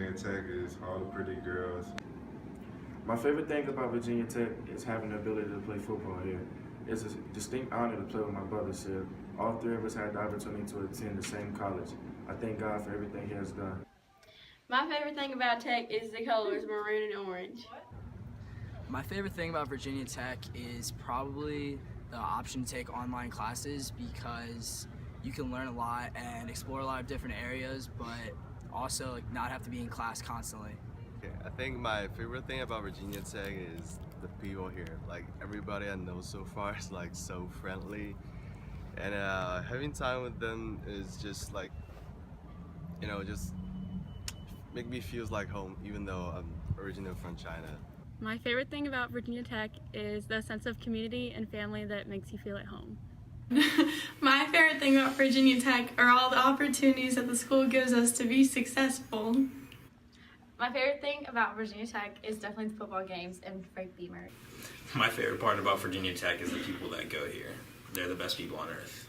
Virginia Tech is all the pretty girls. My favorite thing about Virginia Tech is having the ability to play football here. It's a distinct honor to play with my brothers here. All three of us had the opportunity to attend the same college. I thank God for everything He has done. My favorite thing about Tech is the colors maroon and orange. My favorite thing about Virginia Tech is probably the option to take online classes because you can learn a lot and explore a lot of different areas, but also not have to be in class constantly. Okay, I think my favorite thing about Virginia Tech is the people here. Like everybody I know so far is like so friendly, and having time with them is just like, just make me feel like home, even though I'm originally from China. My favorite thing about Virginia Tech is the sense of community and family that makes you feel at home. My favorite thing about Virginia Tech are all the opportunities that the school gives us to be successful. My favorite thing about Virginia Tech is definitely the football games and Frank Beamer. My favorite part about Virginia Tech is the people that go here. They're the best people on earth.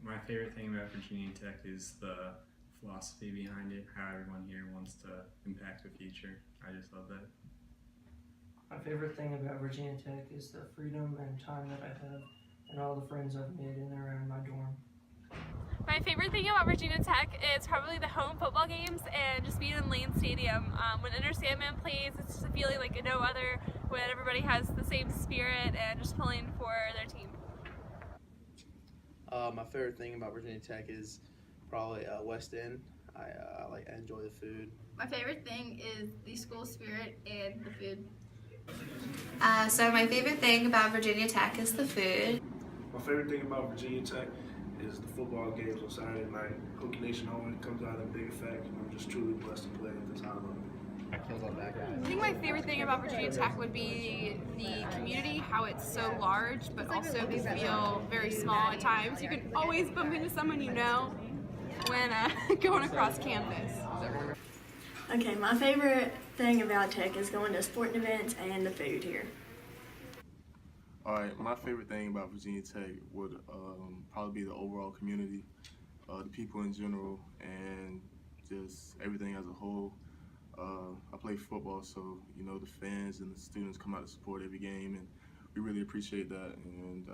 My favorite thing about Virginia Tech is the philosophy behind it, how everyone here wants to impact the future. I just love that. My favorite thing about Virginia Tech is the freedom and time that I have and all the friends I've made in and around my dorm. My favorite thing about Virginia Tech is probably the home football games and just being in Lane Stadium. When Enter Sandman plays, it's just a feeling like no other, when everybody has the same spirit and just pulling for their team. My favorite thing about Virginia Tech is probably West End. I enjoy the food. My favorite thing is the school spirit and the food. So my favorite thing about Virginia Tech is the food. My favorite thing about Virginia Tech is the football games on Saturday night. Hokie Nation always comes out in big effect, and I'm just truly blessed to play at this high level. I think my favorite thing about Virginia Tech would be the community, how it's so large, but also we feel very small at times. You can always bump into someone you know when going across campus. Okay, my favorite thing about Tech is going to sporting events and the food here. Alright, my favorite thing about Virginia Tech would probably be the overall community, the people in general, and just everything as a whole. I play football, so the fans and the students come out to support every game, and we really appreciate that, and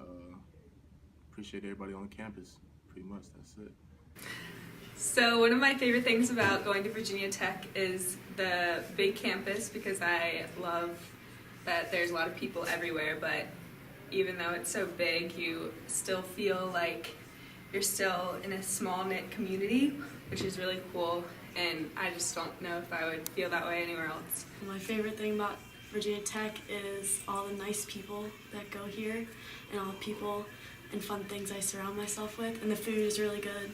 appreciate everybody on campus. Pretty much, that's it. So one of my favorite things about going to Virginia Tech is the big campus, because I love that there's a lot of people everywhere, but even though it's so big, you still feel like you're still in a small knit community, which is really cool, and I just don't know if I would feel that way anywhere else. My favorite thing about Virginia Tech is all the nice people that go here and all the people and fun things I surround myself with, and the food is really good.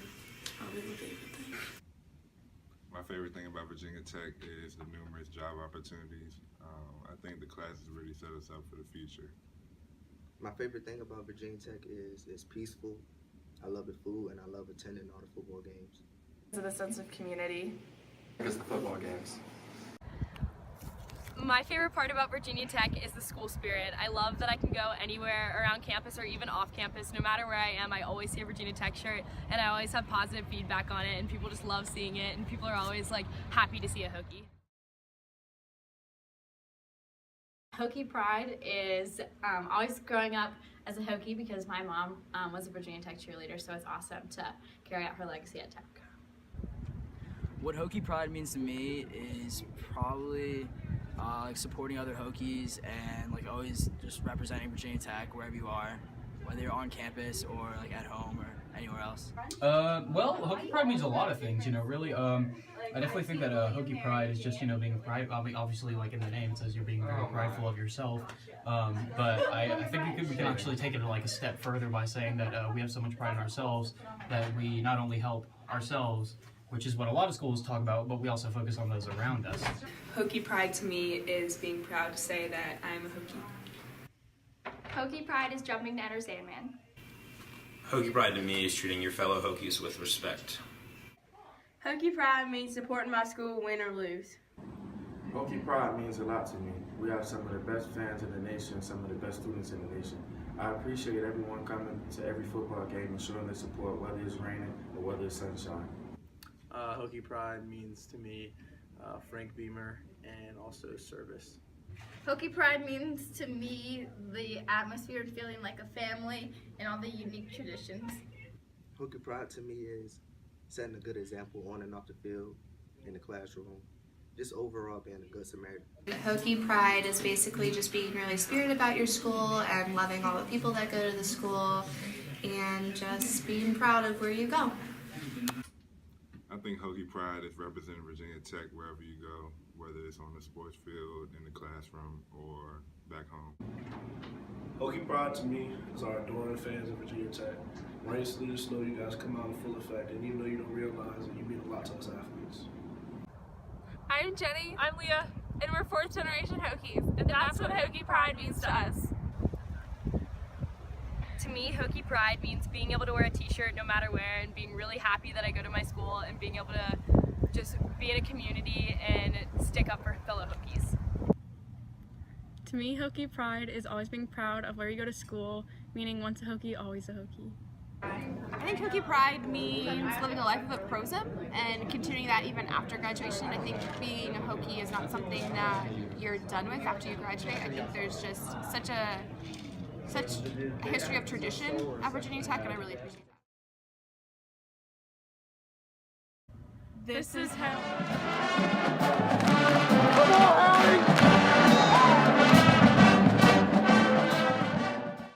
Probably my favorite thing. My favorite thing about Virginia Tech is the numerous job opportunities. I think the classes really set us up for the future. My favorite thing about Virginia Tech is it's peaceful. I love the food, and I love attending all the football games. The sense of community. It's the football games. My favorite part about Virginia Tech is the school spirit. I love that I can go anywhere around campus or even off campus. No matter where I am, I always see a Virginia Tech shirt, and I always have positive feedback on it, and people just love seeing it, and people are always happy to see a Hokie. Hokie pride is always growing up as a Hokie because my mom was a Virginia Tech cheerleader, so it's awesome to carry out her legacy at Tech. What Hokie pride means to me is probably supporting other Hokies and always just representing Virginia Tech wherever you are, whether you're on campus or at home or anywhere else. Well, Hokie pride means a lot of things, really. I definitely think that Hokie pride is just, being pride. Obviously, in the name, it says you're being very prideful of yourself. But I think we can actually take it a step further by saying that we have so much pride in ourselves that we not only help ourselves, which is what a lot of schools talk about, but we also focus on those around us. Hokie pride to me is being proud to say that I'm a Hokie. Hokie pride is jumping to Enter Sandman. Hokie pride to me is treating your fellow Hokies with respect. Hokie pride means supporting my school win or lose. Hokie pride means a lot to me. We have some of the best fans in the nation, some of the best students in the nation. I appreciate everyone coming to every football game and showing their support, whether it's raining or whether it's sunshine. Hokie Pride means to me Frank Beamer and also service. Hokie Pride means to me the atmosphere and feeling like a family and all the unique traditions. Hokie Pride to me is setting a good example on and off the field, in the classroom, just overall being a good Samaritan. Hokie Pride is basically just being really spirited about your school and loving all the people that go to the school and just being proud of where you go. I think Hokie Pride is representing Virginia Tech wherever you go, whether it's on the sports field, in the classroom, or back home. Hokie Pride to me is our adoring fans of Virginia Tech. Rain, sleet, or snow, you guys come out in full effect, and even though you don't realize it, you mean a lot to us athletes. I'm Jenny. I'm Leah. And we're 4th generation Hokies. And that's what Hokie Pride means to us. To me, Hokie Pride means being able to wear a t-shirt no matter where and being really happy that I go to my school and being able to just be in a community and stick up for fellow Hokies. To me, Hokie Pride is always being proud of where you go to school, meaning once a Hokie, always a Hokie. I think Hokie Pride means living a life of a pro-zip and continuing that even after graduation. I think being a Hokie is not something that you're done with after you graduate. I think there's just such a history of tradition at Virginia Tech, and I really appreciate that. This is how.